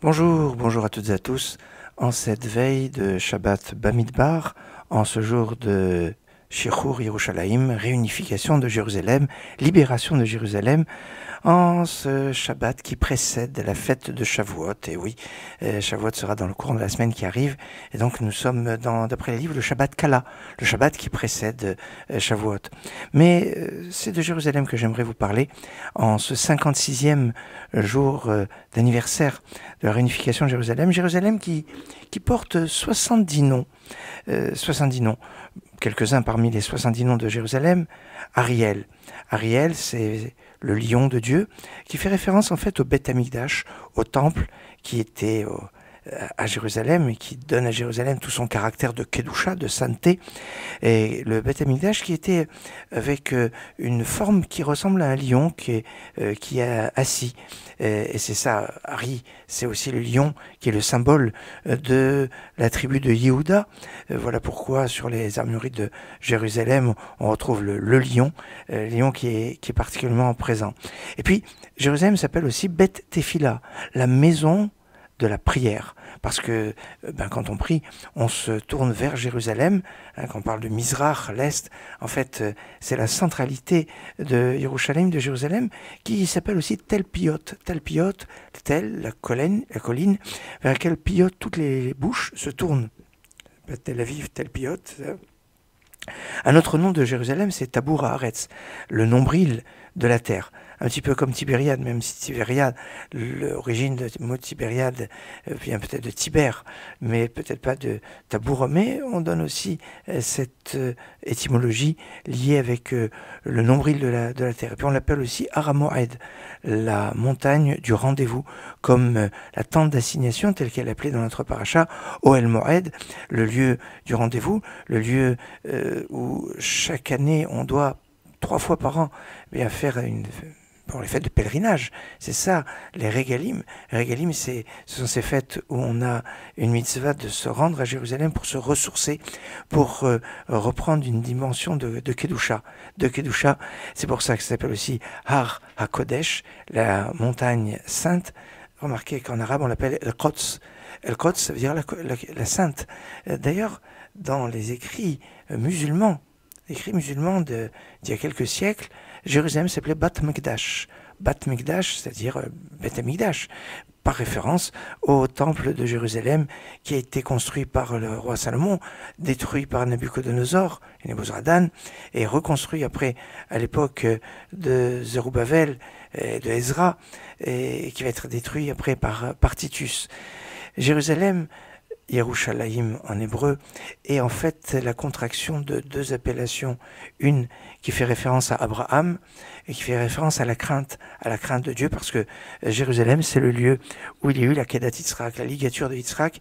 Bonjour à toutes et à tous. En cette veille de Shabbat Bamidbar, en ce jour de Shirur Yerushalayim, réunification de Jérusalem, libération de Jérusalem, en ce Shabbat qui précède la fête de Shavuot. Et oui, Shavuot sera dans le courant de la semaine qui arrive. Et donc nous sommes d'après les livres, le Shabbat Kala, le Shabbat qui précède Shavuot. Mais c'est de Jérusalem que j'aimerais vous parler en ce 56e jour d'anniversaire de la réunification de Jérusalem. Jérusalem qui porte 70 noms. 70 noms. Quelques-uns parmi les 70 noms de Jérusalem. Ariel. Ariel, c'est le lion de Dieu, qui fait référence en fait au Beth Amikdash, au temple qui était à Jérusalem et qui donne à Jérusalem tout son caractère de Kedusha, de sainteté. Et le Beth Amikdash qui était avec une forme qui ressemble à un lion qui est assis. Et c'est ça, Ari, c'est aussi le lion qui est le symbole de la tribu de Yehuda. Voilà pourquoi sur les armureries de Jérusalem, on retrouve le lion qui est particulièrement présent. Et puis, Jérusalem s'appelle aussi Beth Tefila, la maison de la prière, parce que quand on prie, on se tourne vers Jérusalem. Quand on parle de Mizrach, l'Est, en fait, c'est la centralité de Yerushalayim, de Jérusalem, qui s'appelle aussi Tel Piot. Tel Piot, Tel, la colline, vers laquelle Piot, toutes les bouches se tournent. Tel Aviv, Tel Piot. Un autre nom de Jérusalem, c'est Tabour Haaretz, le nombril de la terre. Un petit peu comme Tibériade, même si Tibériade, l'origine du mot Tibériade vient peut-être de Tibère, mais peut-être pas de Tabour. Mais on donne aussi cette étymologie liée avec le nombril de la terre. Et puis on l'appelle aussi Aramoed, la montagne du rendez-vous, comme la tente d'assignation telle qu'elle est appelée dans notre paracha, Ohel Moed, le lieu du rendez-vous, le lieu où chaque année on doit 3 fois par an faire pour les fêtes de pèlerinage. C'est ça, les régalim. Les régalim, ce sont ces fêtes où on a une mitzvah de se rendre à Jérusalem pour se ressourcer, pour reprendre une dimension de Kedusha. De Kedusha, c'est pour ça que ça s'appelle aussi Har HaKodesh, la montagne sainte. Remarquez qu'en arabe, on l'appelle El-Quds. El-Quds, ça veut dire la sainte. D'ailleurs, dans les écrits musulmans, d'il y a quelques siècles, Jérusalem s'appelait Bat Mikdash. Bat Mikdash, c'est-à-dire Beth Amikdash, par référence au temple de Jérusalem qui a été construit par le roi Salomon, détruit par Nabuchodonosor et Nebuzaradan, et reconstruit après à l'époque de Zerubbabel et de Ezra, et qui va être détruit après par Titus. Jérusalem, Yerushalayim en hébreu, est en fait la contraction de 2 appellations. Une qui fait référence à Abraham et qui fait référence à la crainte de Dieu, parce que Jérusalem, c'est le lieu où il y a eu la Kedat Yitzhak, la ligature de Yitzhak,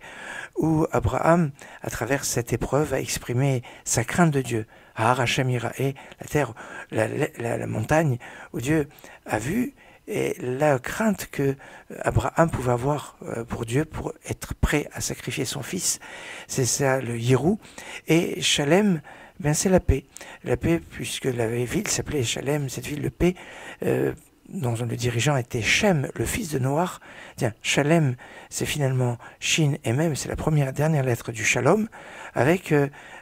où Abraham, à travers cette épreuve, a exprimé sa crainte de Dieu. Har Hashem Yiraeh, la terre, la montagne où Dieu a vu, et la crainte que Abraham pouvait avoir pour Dieu, pour être prêt à sacrifier son fils, c'est ça le Yirou. Et Shalem, c'est la paix. La paix, puisque la ville s'appelait Shalem, cette ville de paix, dont le dirigeant était Shem, le fils de Noach. Tiens, Shalem, c'est finalement Shin et Mem, c'est la dernière lettre du Shalom, avec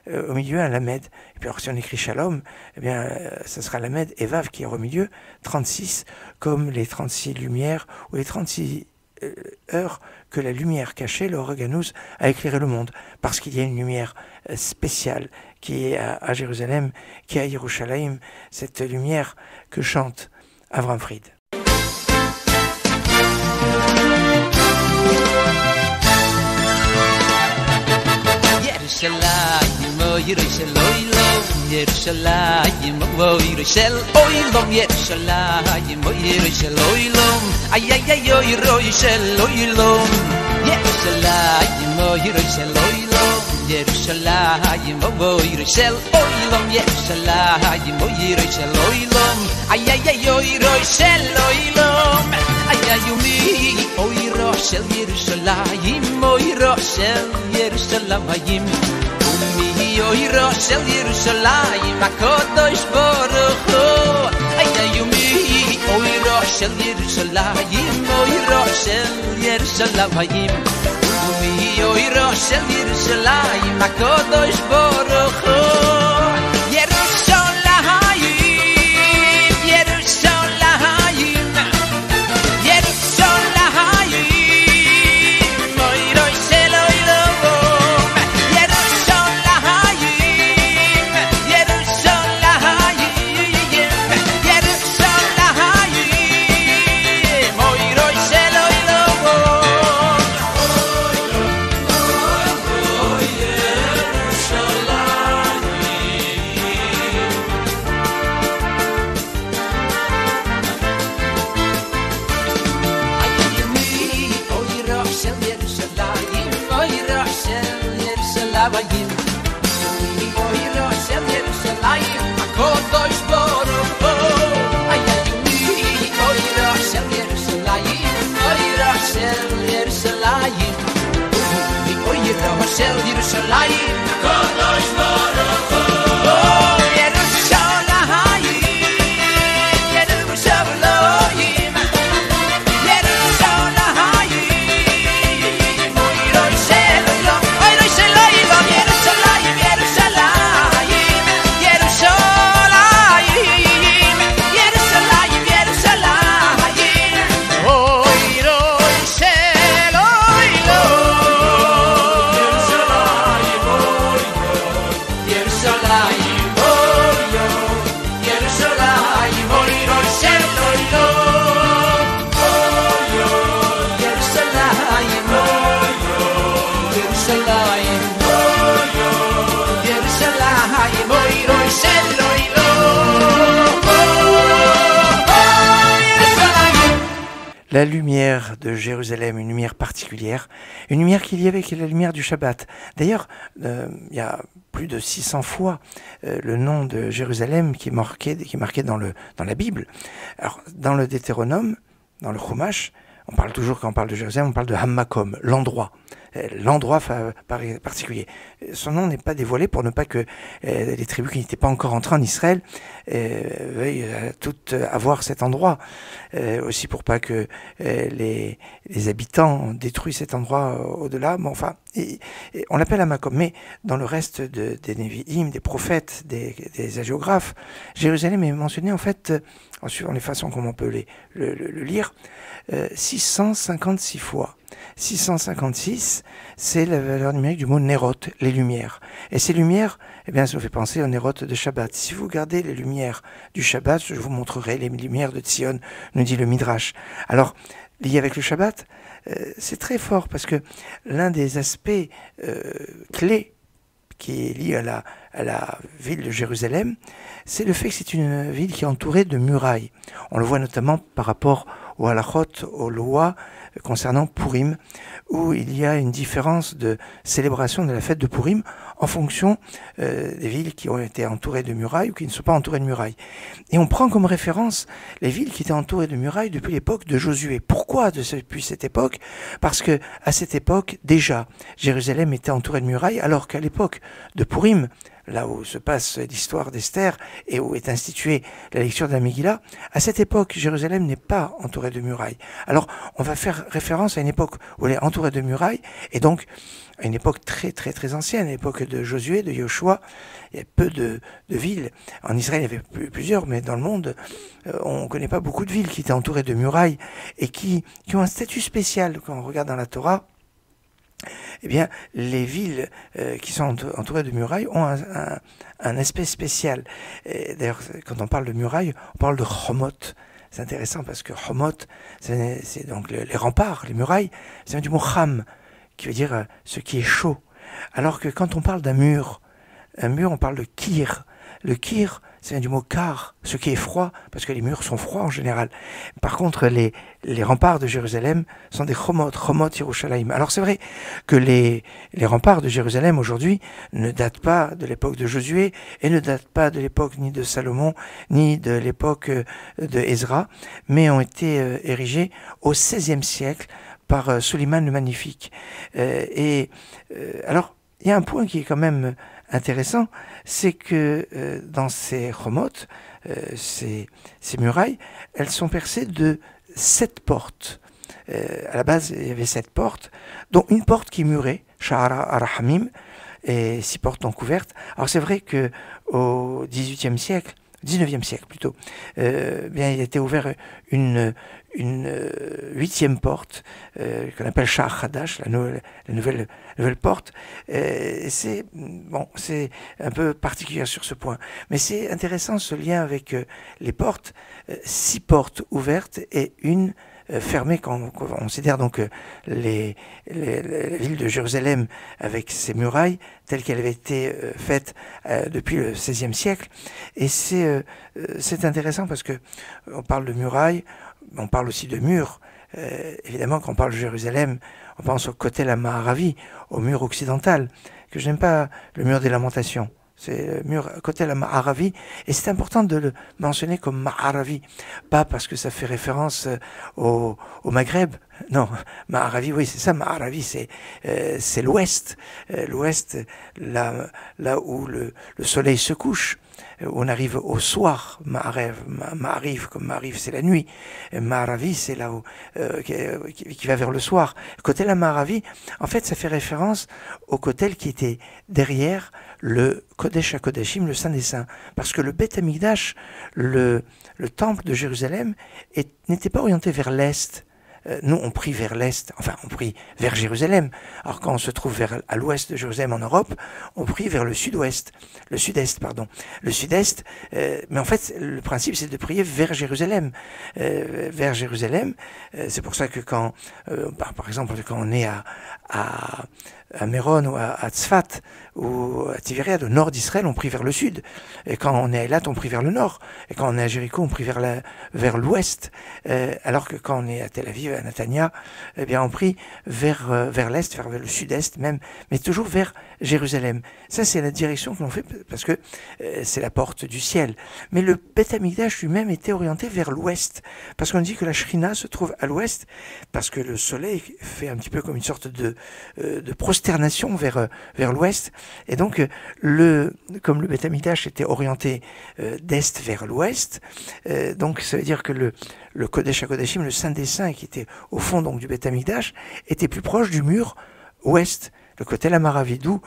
au milieu un Lamed. Et puis alors si on écrit Shalom, ça sera Lamed et Vav qui est au milieu, 36, comme les 36 lumières, ou les 36 heures que la lumière cachée, le Oraganous, a éclairé le monde. Parce qu'il y a une lumière spéciale qui est à Jérusalem, qui est à Yerushalayim, cette lumière que chante Avram Fried. Yerushalayim, oh Yerushalayim, Yerushalayim, oh Yerushalayim, Yerushalayim, oh Yerushalayim, ay ay ay oh Yerushalayim, Yerushalayim, oh Yerushalayim, Yerushalayim, oh Yerushalayim, Yerushalayim, oh Yerushalayim, ay ay ay oh Yerushalayim, ay ay umi, oh Yerushalayim, oh Yerushalayim, umi, oh Yerushalayim, HaKadosh Baruch Hu, ay ay umi, oh Yerushalayim, oh shel Yerushalayim Umi oiro shel Yerushalayim HaKadosh Baruch Hu Yerushalayim Yerushalayim Yerushalayim oiro shel oirom Yerushalayim Yerushalayim Yerushalayim oiro shel oirom Shel Yerushalayim, Kadosh Baruch Hu. Oh, Yerushalayim, Yerushalayim, Yerushalayim. Oiroi Shel Oilom, Oiroi Shel Oilom, Yerushalayim, Yerushalayim, Yerushalayim, Yerushalayim, Yerushalayim. Oiroi Shel Oilom. La lumière de Jérusalem, une lumière particulière, une lumière qu'il y avait, qui est la lumière du Shabbat. D'ailleurs, il y a plus de 600 fois le nom de Jérusalem qui est marqué dans la Bible. Alors, dans le Deutéronome, dans le Chumash, on parle toujours, quand on parle de Jérusalem, on parle de Hammakom, l'endroit particulier. Son nom n'est pas dévoilé pour ne pas que les tribus qui n'étaient pas encore entrées en Israël veuillent toutes avoir cet endroit. Aussi pour pas que les habitants détruisent cet endroit au-delà. Bon, enfin, on l'appelle Hammakom. Mais dans le reste des Nevi'im, des prophètes, des hagiographes, Jérusalem est mentionné en fait, en suivant les façons comme on peut le lire, 656 fois. 656, c'est la valeur numérique du mot Nerot, les lumières. Et ces lumières, eh bien, ça nous fait penser aux Nerot de Shabbat. Si vous regardez les lumières du Shabbat, je vous montrerai les lumières de Tzion, nous dit le Midrash. Alors, lié avec le Shabbat, c'est très fort parce que l'un des aspects clés qui est lié à la ville de Jérusalem, c'est le fait que c'est une ville qui est entourée de murailles. On le voit notamment par rapport aux halachot, aux lois concernant Purim, où il y a une différence de célébration de la fête de Purim en fonction des villes qui ont été entourées de murailles ou qui ne sont pas entourées de murailles. Et on prend comme référence les villes qui étaient entourées de murailles depuis l'époque de Josué. Pourquoi depuis cette époque? Parce que à cette époque, déjà, Jérusalem était entourée de murailles, alors qu'à l'époque de Purim, là où se passe l'histoire d'Esther et où est instituée la lecture de la Megillah, à cette époque, Jérusalem n'est pas entourée de murailles. Alors, on va faire référence à une époque où elle est entourée de murailles, et donc à une époque très très très ancienne, à l'époque de Josué, de Yoshua. Il y a peu de villes. En Israël, il y avait plusieurs, mais dans le monde, on ne connaît pas beaucoup de villes qui étaient entourées de murailles et qui ont un statut spécial. Quand on regarde dans la Torah, eh bien, les villes qui sont entourées de murailles ont un aspect spécial. D'ailleurs, quand on parle de murailles, on parle de chomot. C'est intéressant parce que chomot, c'est donc les remparts, les murailles, c'est du mot cham, qui veut dire ce qui est chaud. Alors que quand on parle d'un mur, on parle de kir. Le kir, c'est du mot kar, ce qui est froid, parce que les murs sont froids en général. Par contre, les remparts de Jérusalem sont des chomot Yerushalayim. Alors c'est vrai que les remparts de Jérusalem aujourd'hui ne datent pas de l'époque de Josué et ne datent pas de l'époque ni de Salomon ni de l'époque de Ezra, mais ont été érigés au XVIe siècle par Suleiman le Magnifique. Alors, il y a un point qui est quand même intéressant, c'est que dans ces chomot, ces murailles, elles sont percées de 7 portes. à la base, il y avait 7 portes, dont une porte qui est murée, Sha'ara Arahamim, et 6 portes donc ouvertes. Alors c'est vrai qu'au XVIIIe siècle, 19e siècle plutôt, bien, il a été ouvert une 8e porte qu'on appelle Sha'ar Hadash, la nouvelle porte. C'est un peu particulier sur ce point, mais c'est intéressant ce lien avec les portes, 6 portes ouvertes et une fermée. Quand on considère donc la ville de Jérusalem avec ses murailles telles qu'elle avait été faite depuis le XVIe siècle. Et c'est intéressant parce que on parle de murailles, on parle aussi de murs. Évidemment, quand on parle de Jérusalem, on pense au Kotel HaMaaravi, au mur occidental, que je n'aime pas, le mur des lamentations. C'est le mur Kotel HaMaaravi, et c'est important de le mentionner comme Ma'aravi, pas parce que ça fait référence au Maghreb. Non, Ma'aravi, oui, c'est ça, Ma'aravi, c'est l'ouest, l'ouest, là où le soleil se couche. On arrive au soir, Ma'ariv, comme Ma'ariv, c'est la nuit. Ma'aravi, c'est là où qui va vers le soir. Kotel HaMaaravi, en fait, ça fait référence au Kotel qui était derrière le Kodesh HaKodeshim, le Saint des Saints. Parce que le Beth Amikdash, le temple de Jérusalem, n'était pas orienté vers l'est. Nous, on prie vers l'est, enfin, on prie vers Jérusalem. Alors, quand on se trouve à l'ouest de Jérusalem en Europe, on prie vers le sud-est, le sud-est. Mais en fait, le principe, c'est de prier vers Jérusalem. Vers Jérusalem, c'est pour ça que quand, par exemple, quand on est à Méron ou à Tzfat ou à Tibériade, au nord d'Israël, on prie vers le sud. Et quand on est à Eilat, on prie vers le nord. Et quand on est à Jéricho, on prie vers l'ouest. Alors que quand on est à Tel Aviv, à Netanya, eh bien, on prie vers l'est, vers le sud-est même, mais toujours vers Jérusalem. Ça, c'est la direction que l'on fait parce que c'est la porte du ciel. Mais le Beth Amikdash lui-même était orienté vers l'ouest. Parce qu'on dit que la Shrina se trouve à l'ouest, parce que le soleil fait un petit peu comme une sorte de prosternation vers l'ouest. Et donc, comme le Beth Amikdash était orienté d'est vers l'ouest, donc ça veut dire que le Kodesh HaKodeshim, le Saint des Saints, qui était au fond donc du Beth Amikdash, était plus proche du mur ouest, le Kotel HaMaaravi, d'où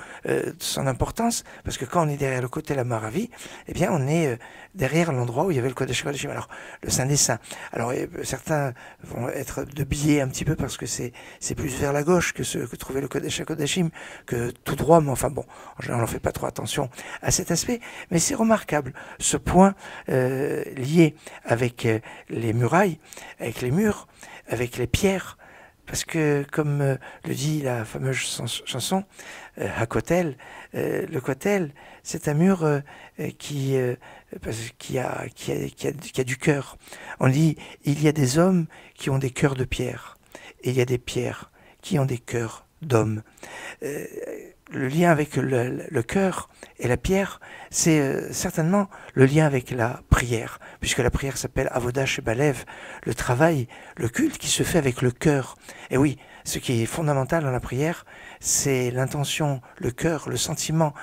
son importance, parce que quand on est derrière le Kotel HaMaaravi, eh bien on est derrière l'endroit où il y avait le Kodesh HaKodeshim, alors le Saint des Saints. Alors certains vont être de biais un petit peu parce que c'est plus vers la gauche que trouvait le Kodesh HaKodeshim que tout droit, mais enfin bon, en général on ne fait pas trop attention à cet aspect, mais c'est remarquable ce point lié avec les murailles, avec les murs, avec les pierres. Parce que, comme le dit la fameuse chanson, Hakotel, le Kotel, c'est un mur qui a du cœur. On dit, il y a des hommes qui ont des cœurs de pierre, et il y a des pierres qui ont des cœurs d'hommes. Le lien avec le cœur et la pierre, c'est certainement le lien avec la prière, puisque la prière s'appelle Avodah Shebalev, le travail, le culte qui se fait avec le cœur. Et oui, ce qui est fondamental dans la prière, c'est l'intention, le cœur, le sentiment,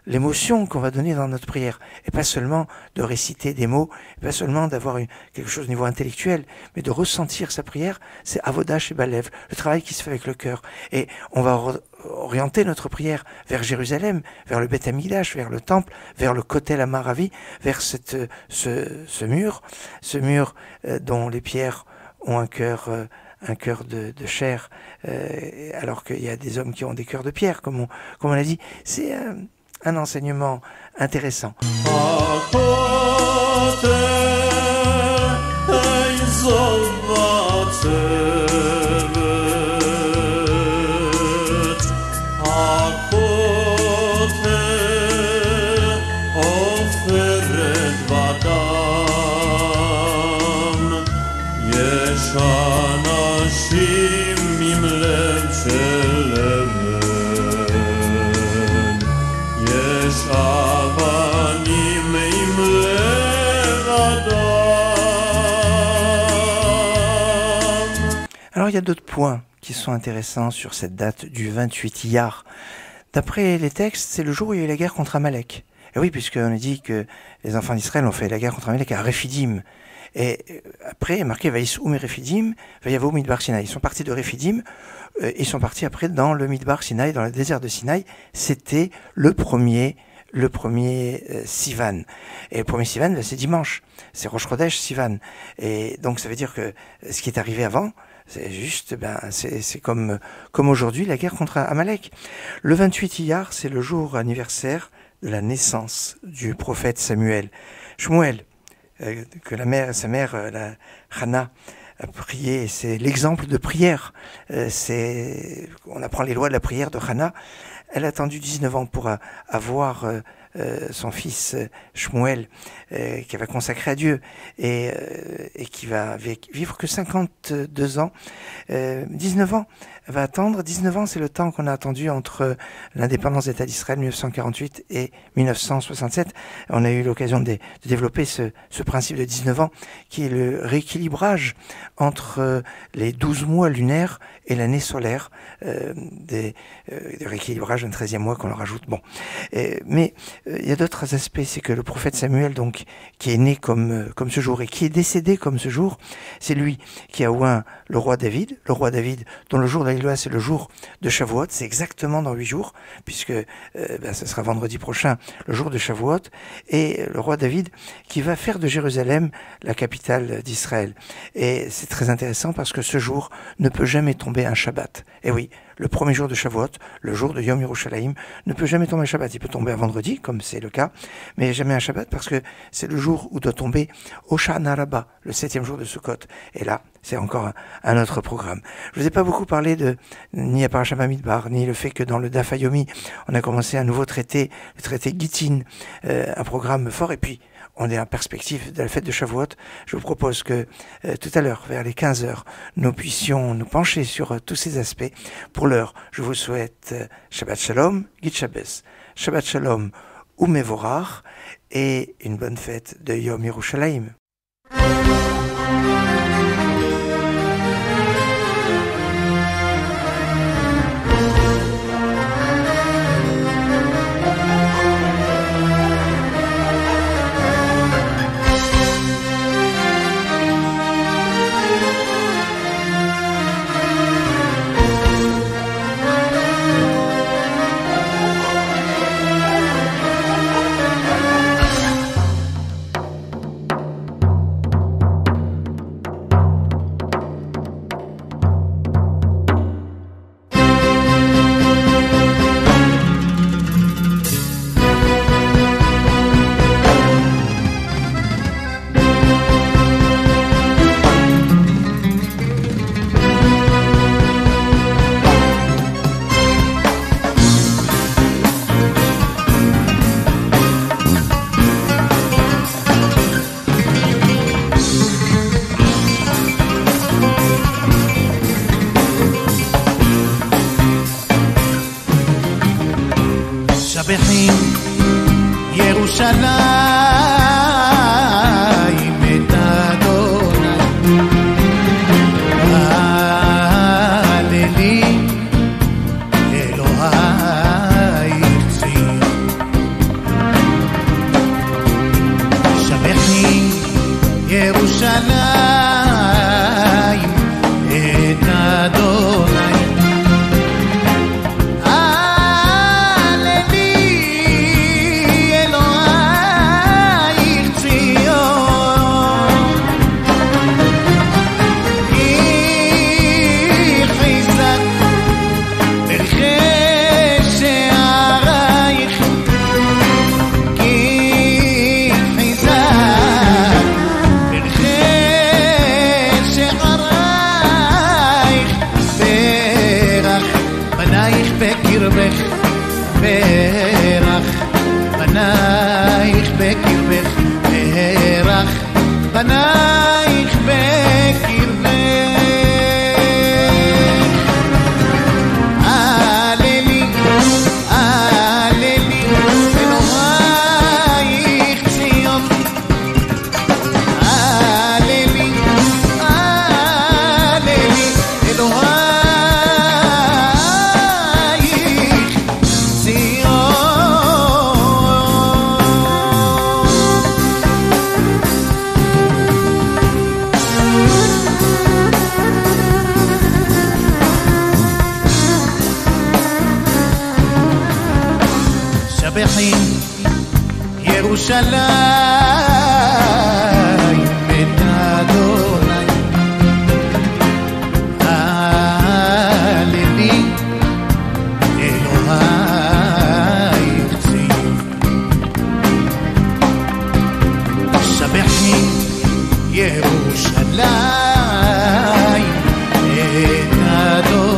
l'émotion qu'on va donner dans notre prière. Et pas seulement de réciter des mots, et pas seulement d'avoir quelque chose au niveau intellectuel, mais de ressentir sa prière, c'est Avodah Shebalev, le travail qui se fait avec le cœur. Et on va orienter notre prière vers Jérusalem, vers le Beth Amikdash, vers le temple, vers le Kotel HaMaaravi, vers ce mur dont les pierres ont un cœur de chair, alors qu'il y a des hommes qui ont des cœurs de pierre, comme on l'a dit. C'est un enseignement intéressant. Alors il y a d'autres points qui sont intéressants sur cette date du 28 Iyar. D'après les textes, c'est le jour où il y a eu la guerre contre Amalek. Et oui, puisqu'on a dit que les enfants d'Israël ont fait la guerre contre Amalek à Rephidim. Et après, marqué Vaïs'oum et Rephidim, Vayavo Midbar Sinaï. Ils sont partis de Rephidim, ils sont partis après dans le Midbar Sinaï, dans le désert de Sinaï. C'était le premier Sivan. Et le premier Sivan, c'est dimanche. C'est Rosh Chodesh Sivan. Et donc, ça veut dire que ce qui est arrivé avant, c'est juste, c'est comme aujourd'hui, la guerre contre Amalek. Le 28 Iyar, c'est le jour anniversaire de la naissance du prophète Samuel. Shmuel, que sa mère, la Hana, a prié, c'est l'exemple de prière. On apprend les lois de la prière de Hana. Elle a attendu 19 ans pour avoir son fils Shmuel, qui va consacrer à Dieu et qui va vivre que 52 ans. 19 ans, elle va attendre. 19 ans, c'est le temps qu'on a attendu entre l'indépendance d'État d'Israël 1948 et 1967. On a eu l'occasion de développer ce principe de 19 ans qui est le rééquilibrage entre les 12 mois lunaires et l'année solaire, de rééquilibrage d'un 13e mois qu'on leur ajoute. Bon, mais il y a d'autres aspects, c'est que le prophète Samuel, donc, qui est né comme ce jour et qui est décédé comme ce jour, c'est lui qui a oint le roi David, dont le jour d'Aïloa, c'est le jour de Shavuot, c'est exactement dans 8 jours, puisque ce sera vendredi prochain, le jour de Shavuot, et le roi David qui va faire de Jérusalem la capitale d'Israël. Et c'est très intéressant parce que ce jour ne peut jamais tomber un Shabbat. Et oui, le premier jour de Shavuot, le jour de Yom Yerushalayim, ne peut jamais tomber un Shabbat. Il peut tomber un vendredi, comme c'est le cas, mais jamais un Shabbat parce que c'est le jour où doit tomber Hoshana Rabbah, le 7e jour de Sukkot. Et là, c'est encore un autre programme. Je vous ai pas beaucoup parlé ni à Parashat Bamidbar, ni le fait que dans le Daf Yomi, on a commencé un nouveau traité, le traité Gittin, un programme fort, et puis on est en perspective de la fête de Shavuot. Je vous propose que tout à l'heure, vers les 15h, nous puissions nous pencher sur tous ces aspects. Pour l'heure, je vous souhaite Shabbat Shalom, Git Shabbos, Shabbat Shalom, Umevorach, et une bonne fête de Yom Yerushalayim. ירושלים את אדוני הללי אלוהי ציון שבחני ירושלים את אדוני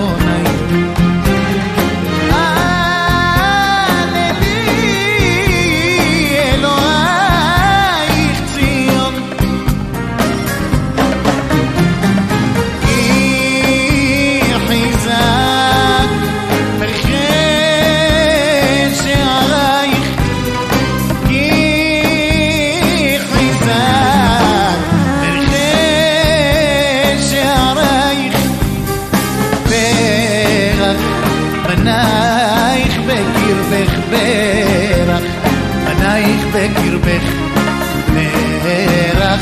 בקרבך מרח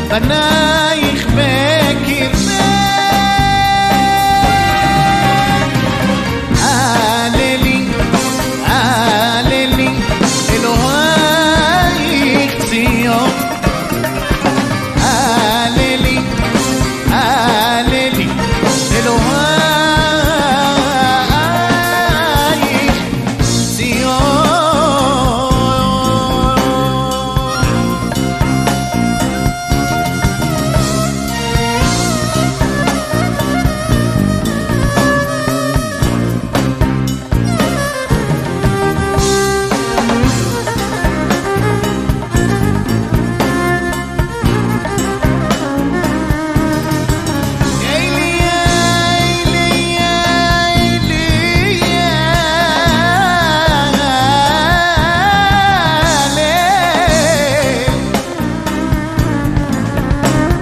בנייך בקרבך הללי הללי אלוהיך ציון הללי הללי אלוהיך ציון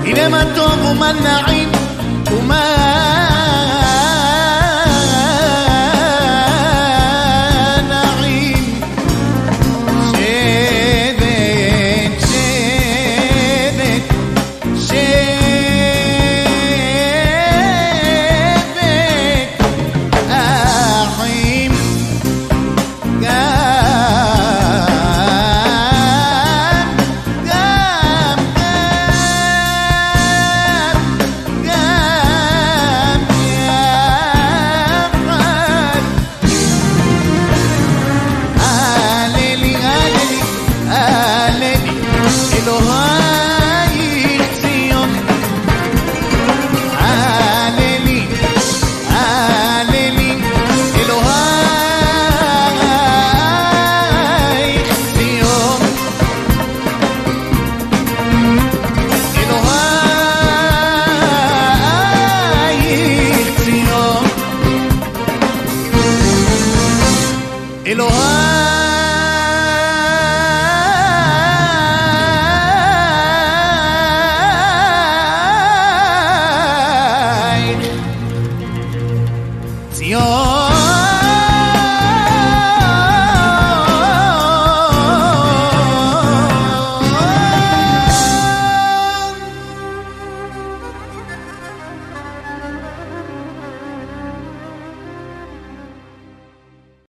הנה מה טוב ומה נעים